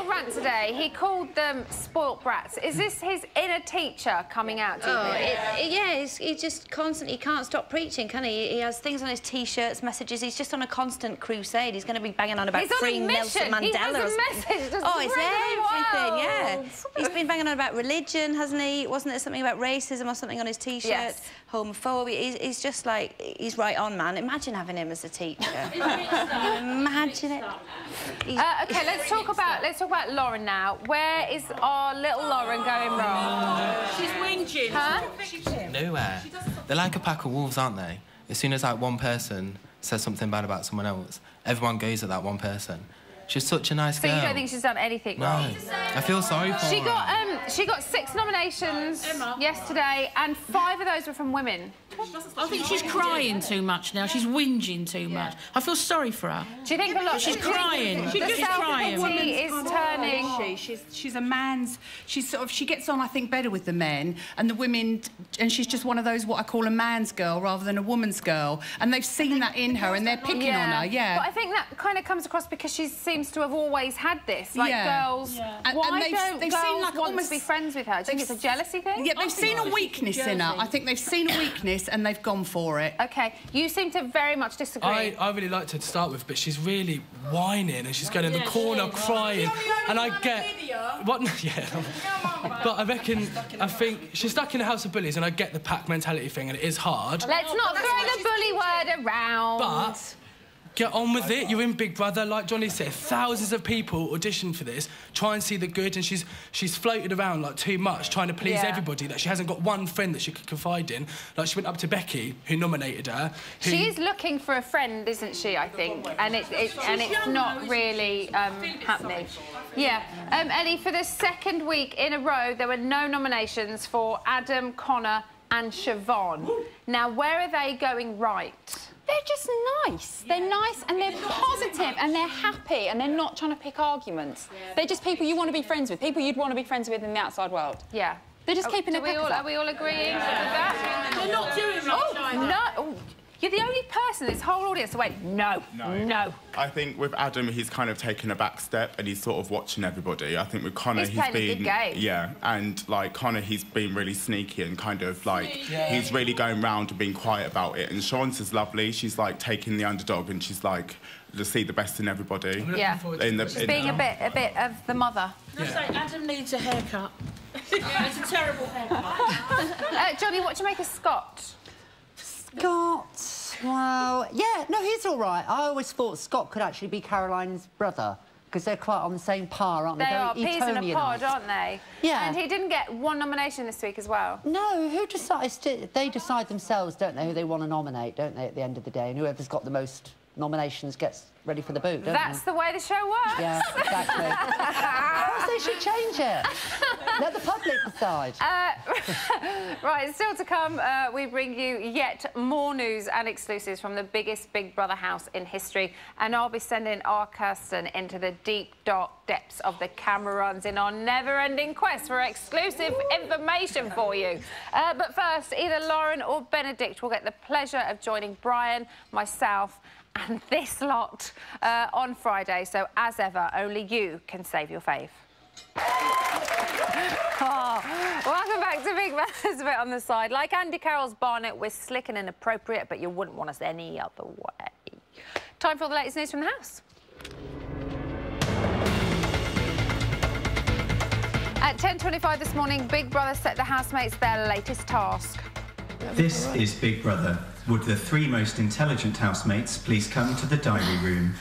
little rant today. He called them spoilt brats. Is this his inner teacher coming out to you? Yeah, he just constantly can't stop preaching, can he? He has things on his T-shirts, messages. He's just on a constant crusade. He's going to be banging on about freeing Nelson Mandela. He has a message. It's everything, yeah. He's been banging on about religion, hasn't he? Wasn't there something about racism or something on his T-shirt? Yes. Homophobia. He's just like, he's right on, man. Imagine having him as a teacher. Imagine it. OK, let's talk about Lauren now. Where is our little Lauren going wrong? She's whinging. Huh? Nowhere. They're like a pack of wolves, aren't they? As soon as, like, one person says something bad about someone else, everyone goes at that one person. She's such a nice girl. So you don't think she's done anything wrong? No. I feel sorry for her. She got 6 nominations yesterday, and 5 of those were from women. I think she's crying too much now. She's whinging too much. I feel sorry for her. Do you think a lot? She's crying. She's crying. Is turning. She's a man's. She gets on, I think, better with the men and the women, and she's just one of those what I call a man's girl rather than a woman's girl. And they've seen that in her, and they're picking on her. Yeah. But I think that kind of comes across because she seems to have always had this. Like girls, why don't girls want to be friends with her? Do you think it's a jealousy thing? Yeah, they've seen a weakness in her. I think they've seen a weakness and they've gone for it. OK, you seem to very much disagree. I really liked her to start with, but she's really whining and she's going in the corner crying. And I get... What? Yeah. But I think she's stuck in a house of bullies, and I get the pack mentality thing, and it is hard. Let's not throw the bully word around. But... get on with it. You're in Big Brother, like Johnny said. Thousands of people auditioned for this, try and see the good, and she's floated around like too much, trying to please everybody. That she hasn't got one friend that she could confide in. Like she went up to Becky, who nominated her. She is looking for a friend, isn't she? I think, and it's not really happening. Yeah, Ellie. For the 2nd week in a row, there were no nominations for Adam, Connor, and Siobhan. Now, where are they going right? They're just nice. They're nice and they're positive and they're happy and they're not trying to pick arguments. They're just people you want to be friends with, people you'd want to be friends with in the outside world. Yeah. They're just keeping it peppers up. Are we all agreeing with that? They're not doing much. No. Oh, you're the only person in this whole audience to wait. No. I think with Adam, he's kind of taken a back step and he's sort of watching everybody. I think with Connor, he's playing a good game. Yeah, and like Connor, he's been really sneaky and kind of like he's really going round and being quiet about it. And Sean's is lovely. She's like taking the underdog and she's like to see the best in everybody. Yeah, she's being a bit of the mother. I say Adam needs a haircut. It's a terrible haircut. Johnny, what do you make of Scott? Scott, well, yeah, no, he's all right. I always thought Scott could actually be Caroline's brother, because they're quite on the same par, aren't they? They are peas in a pod, aren't they? Yeah. And he didn't get 1 nomination this week as well. No, who decides to... They decide themselves, don't they, who they want to nominate, don't they, at the end of the day? And whoever's got the most nominations gets ready for the boot, don't That's the way the show works. Yeah, exactly. Perhaps they should change it. Let the public decide. Right, still to come, we bring you yet more news and exclusives from the biggest Big Brother house in history. And I'll be sending our Kirsten into the deep, dark depths of the camera runs in our never-ending quest for exclusive information for you. But first, either Lauren or Benedict will get the pleasure of joining Brian, myself, and this lot on Friday. So, as ever, only you can save your fave. Welcome back to Big Brother's Bit on the Side. Like Andy Carroll's Barnett, we're slick and inappropriate, but you wouldn't want us any other way. Time for the latest news from the house. At 10:25 this morning, Big Brother set the housemates their latest task. This is Big Brother. Would the 3 most intelligent housemates please come to the diary room?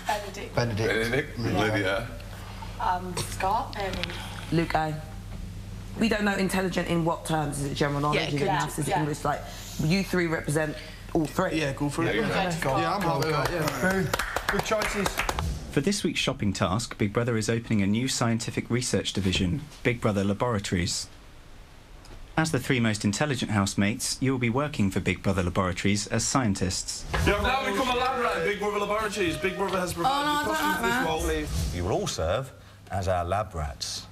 Benedict. Lydia. Scott. Luke. We don't know intelligent in what terms. Is it general knowledge? Is it maths? Is it English? Like, you 3 represent all 3. Yeah, go for it. Yeah, I'm happy with that. Yeah. Good choices. For this week's shopping task, Big Brother is opening a new scientific research division, Big Brother Laboratories. As the 3 most intelligent housemates, you will be working for Big Brother Laboratories as scientists. You have now become a lab rat in Big Brother Laboratories. Big Brother has provided costumes for this role, please. You will all serve as our lab rats.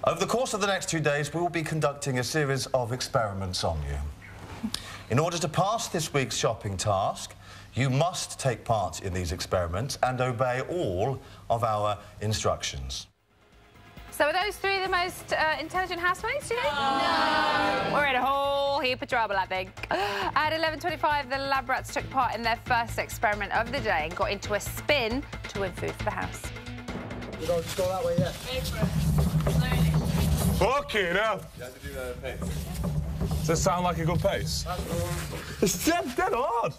Over the course of the next 2 days, we will be conducting a series of experiments on you. In order to pass this week's shopping task, you must take part in these experiments and obey all of our instructions. So are those three the most intelligent housemates, do you think? No. We're in a whole heap of trouble, I think. At 11:25, the lab rats took part in their first experiment of the day and got into a spin to win food for the house. You don't just go that way, yeah. Fucking hell. You had to do the pace. Does that sound like a good pace? It's dead hard.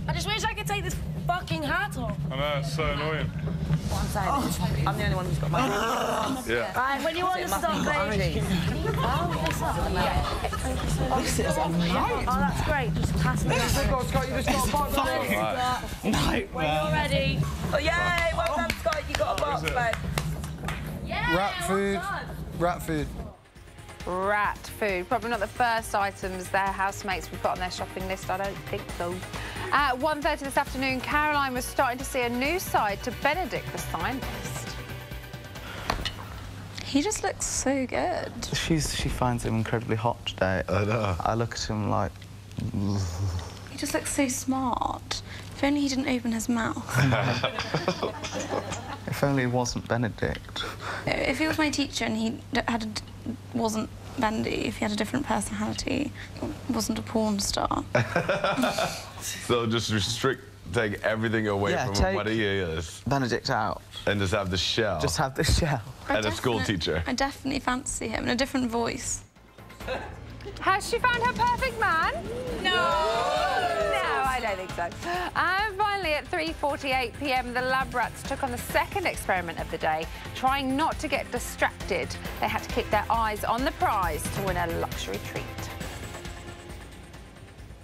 I just wish I could take this fucking hat off. I know, it's so annoying. What I'm saying is, I'm the only one who's got my hat. Yeah. Right, when you want to stop, baby. Oh, that's great. Just pass me. Scott, you just got a box. When you're ready. Oh, yay! Well done, Scott. You got a box, babe. Yeah, Rat food. Rat food. Rat food. Probably not the first items their housemates would put on their shopping list, I don't think so. At 1:30 this afternoon, Caroline was starting to see a new side to Benedict, the scientist. He just looks so good. She finds him incredibly hot today. I know. I look at him like... He just looks so smart. If only he didn't open his mouth. If only he wasn't Benedict. If he was my teacher and he wasn't bendy, if he had a different personality, wasn't a porn star. So just take everything away from him, what he is. Benedict out. And just have the shell. Just have the shell. And a school teacher. I definitely fancy him in a different voice. Has she found her perfect man? No! No, I don't think so. And finally, at 3:48 p.m, the lab rats took on the second experiment of the day. Trying not to get distracted, they had to keep their eyes on the prize to win a luxury treat.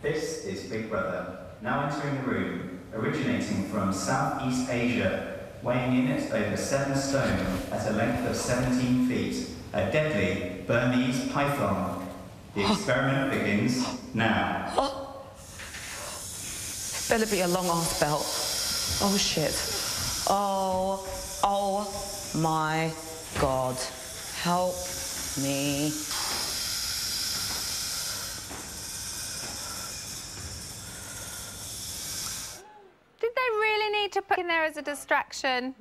This is Big Brother, now entering the room, originating from Southeast Asia, weighing in at over 7 stone at a length of 17 feet, a deadly Burmese python. The experiment begins now. Better be a long-ass belt. Oh, shit. Oh my God. Help me. Did they really need to put in there as a distraction?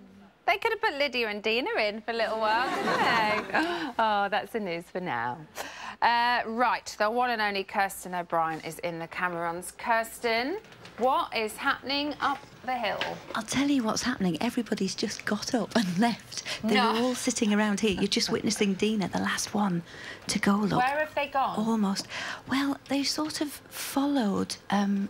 They could have put Lydia and Dina in for a little while, didn't they? Oh, that's the news for now. Right, the one and only Kirsten O'Brien is in the Camerons. Kirsten, what is happening up the hill? I'll tell you what's happening. Everybody's just got up and left. They were all sitting around here. You're just witnessing Dina, the last one, to go look. Where have they gone? Almost. Well, they sort of followed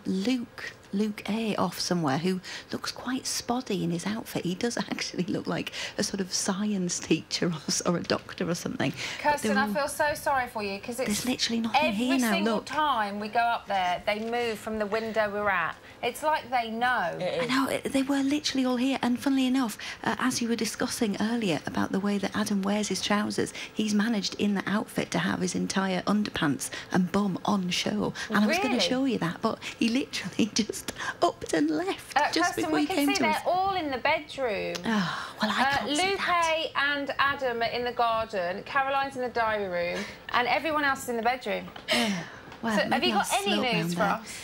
Luke A off somewhere, who looks quite spotty in his outfit. He does actually look like a sort of science teacher or a doctor or something. Kirsten, I feel so sorry for you because there's literally nothing here now. Every single time we go up there, they move from the window we're at. It's like they know. I know, they were literally all here. And funnily enough, as you were discussing earlier about the way that Adam wears his trousers, he's managed in the outfit to have his entire underpants and bum on show. And I was going to show you that, but he literally just upped and left just Kirsten, before he came to us. we can see they're all in the bedroom. Oh, well, I can't see Luke A and Adam are in the garden, Caroline's in the diary room, and everyone else is in the bedroom. Well, so have you got any news for us?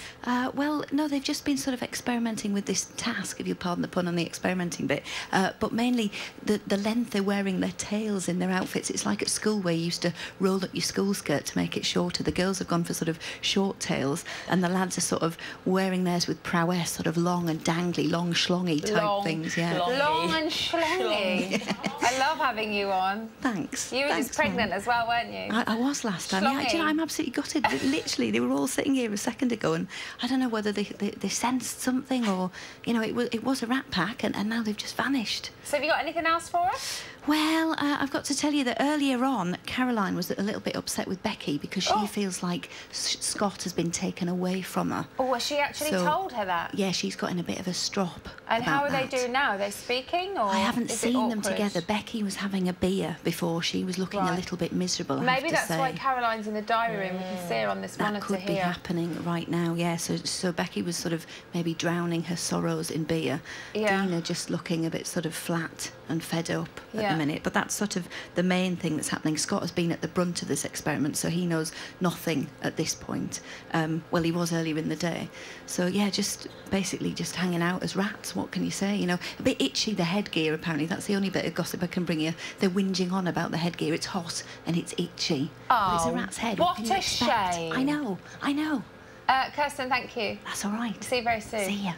Well, no, they've just been sort of experimenting with this task, if you pardon the pun on the experimenting bit, but mainly the length they're wearing their tails in their outfits. It's like at school where you used to roll up your school skirt to make it shorter. The girls have gone for sort of short tails, and the lads are sort of wearing theirs with prowess, sort of long and dangly, long schlongy type things. Yeah. Long and schlongy. I love having you on. Thanks. You were just pregnant as well, weren't you? I was last time. Yeah, do you know, I'm absolutely gutted. Literally, they were all sitting here a second ago, and I don't know whether they sensed something or, you know, it was a rat pack, and now they've just vanished. So have you got anything else for us? Well, I've got to tell you that earlier on, Caroline was a little bit upset with Becky because she feels like Scott has been taken away from her. Oh, well, she actually told her that? Yeah, she's got in a bit of a strop. And how are they doing now? Are they speaking, or I haven't seen them together. Becky was having a beer before. She was looking a little bit miserable, Maybe that's why Caroline's in the diary room. We can see her on this monitor here. That could be happening right now, yeah. So Becky was sort of maybe drowning her sorrows in beer. Yeah. Dina just looking a bit sort of flat. and fed up at Yeah. the minute, but that's sort of the main thing that's happening. Scott has been at the brunt of this experiment, so he knows nothing at this point. Well, he was earlier in the day. So, yeah, just basically just hanging out as rats. What can you say? You know, a bit itchy, the headgear, apparently. That's the only bit of gossip I can bring you. They're whinging on about the headgear. It's hot and it's itchy. Oh, but it's a rat's head. what can you a expect? shame. I know, I know. Kirsten, thank you. That's all right. See you very soon. See ya.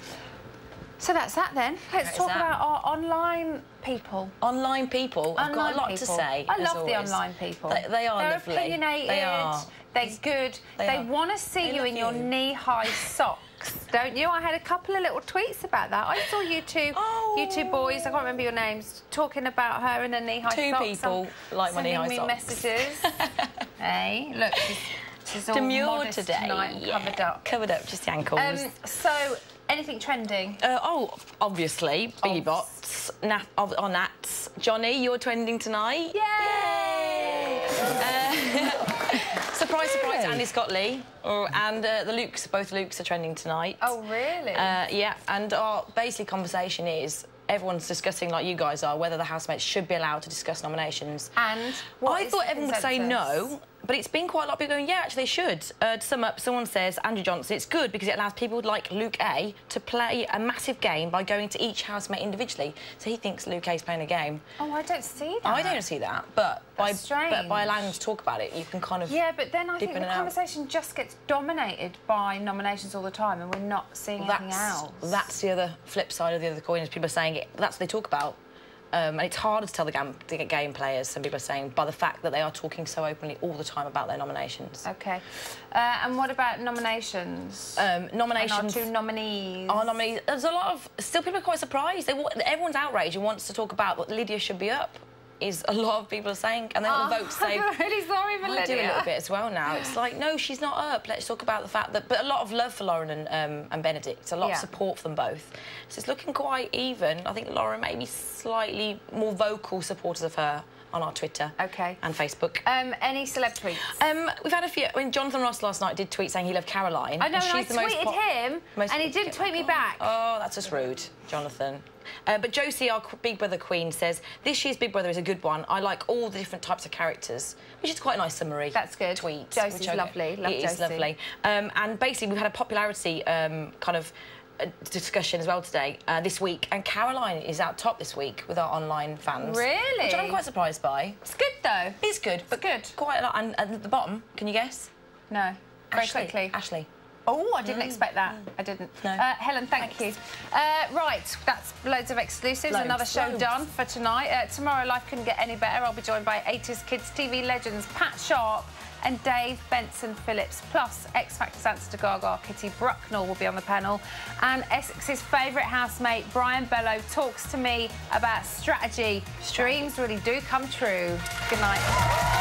So that's that then. Let's talk about our online people. Online people? I've got a lot to say. I love the online people. They are They're lovely. Opinionated. They are. They're good. They want to see you in your knee-high socks, don't you? I had a couple of little tweets about that. I saw you two boys, I can't remember your names, talking about her in her knee-high socks. Two people like my knee-high socks. Sending me messages. Hey, look, she's all demure modest today. tonight and covered up. Covered up, just the ankles. So, anything trending? Obviously, Biggie Bots, on Nats. Johnny, you're trending tonight. Yay! Surprise, surprise, Andy Scott Lee. And the Lukes, both Lukes are trending tonight. Oh, really? Yeah, and our basic conversation is everyone's discussing, like you guys are, whether the housemates should be allowed to discuss nominations. And I thought everyone would say no, but it's been quite a lot of people going, yeah, actually they should. To sum up, someone says, Andrew Johnson, it's good because it allows people like Luke A to play a massive game by going to each housemate individually. So he thinks Luke A's playing a game. Oh, I don't see that. I don't see that, but by allowing them to talk about it, you can kind of Yeah, but then I think the conversation just gets dominated by nominations all the time and we're not seeing anything else. That's the other flip side of the other coin, is people are saying it, that's what they talk about. And it's harder to tell the game players, some people are saying, by the fact that they are talking so openly all the time about their nominations. OK. And what about nominations? Nominations... And our two nominees? Our nominees... There's a lot of... Still, people are quite surprised. Everyone's outraged and wants to talk about what Lydia should be up. Is a lot of people are saying, and then the votes say... I'm really sorry for Lydia. I do a little bit as well now. It's like, no, she's not up. Let's talk about the fact that... But a lot of love for Lauren and Benedict. A lot of support for them both. So it's looking quite even. I think Lauren may be slightly more vocal supporters of her on our Twitter and Facebook. Any celeb tweets? We've had a few. I mean, Jonathan Ross last night did tweet saying he loved Caroline. I know, and I she's the most tweeted him, and he didn't tweet me back. Oh, that's just rude, Jonathan. But Josie, our Big Brother queen, says, this year's Big Brother is a good one. I like all the different types of characters, which is quite a nice summary. That's good. Tweet. Josie's lovely. Love Josie. It is lovely. And basically, we've had a popularity kind of discussion as well today, this week, and Caroline is out top this week with our online fans. Really? Which I'm quite surprised by. It's good, though. It's good, but quite a lot. And at the bottom, can you guess? No. Very quickly. Ashley. Oh, I didn't expect that. I didn't. No. Helen, thank you. Right, that's loads of exclusives. Another show done for tonight. Tomorrow, life couldn't get any better. I'll be joined by 80s Kids TV legends Pat Sharp and Dave Benson Phillips. Plus, X Factor's answer to Gaga, Kitty Brucknell will be on the panel. And Essex's favourite housemate, Brian Bellow, talks to me about strategy. Dreams really do come true. Good night.